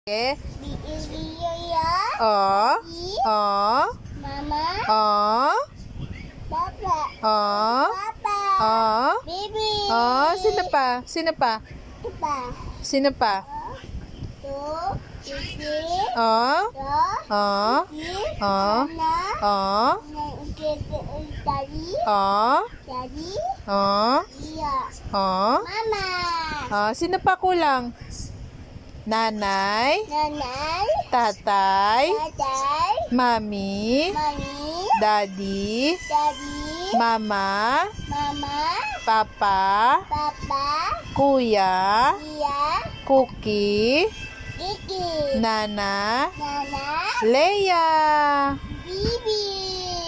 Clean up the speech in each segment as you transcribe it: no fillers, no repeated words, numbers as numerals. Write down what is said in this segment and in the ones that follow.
Okay. Ya. Oh. Oh. Mama. Oh. Papa. Oh. Papa. Oh. Baby. Oh. Sino pa? Sino pa? Papa. Sino pa? Tuh. Sisi. Oh. Tuh. Oh. Sisi. Oh. Mama. Oh. Tadi. Oh. Tadi. Oh. Iya. Oh. Mama. Oh. Sino pa kulang? Nanay, Nanay. tatay, Dadai. mami, Mami. daddy, Daddy. mama, Mama. papa, Papa. kuya, Iya. cookie, Kiki. nana, Nana. Leia. Bibi.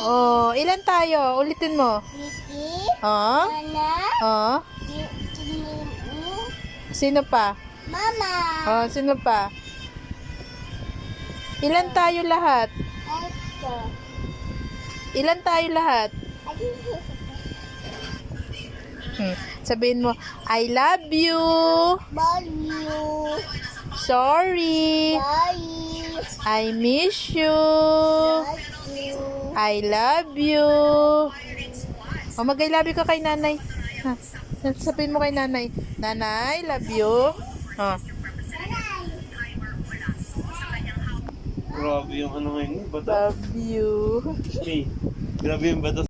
Oh, ilan tayo? Ulitin mo. Kiki. Oh, Nana. oh. Sino pa? Mama. Oh, sino pa? Ilan tayo lahat? Ito. Ilan tayo lahat? Sabihin mo, I love you. Love you. Sorry. Sorry. I miss you. Love you. I love you. O, mag-I love you ka kay nanay. Ha? Sabihin mo kay nanay, Nanay, love you. Oh. Grabe yung ano ngayon, bato. Love you. Grabe yung bato.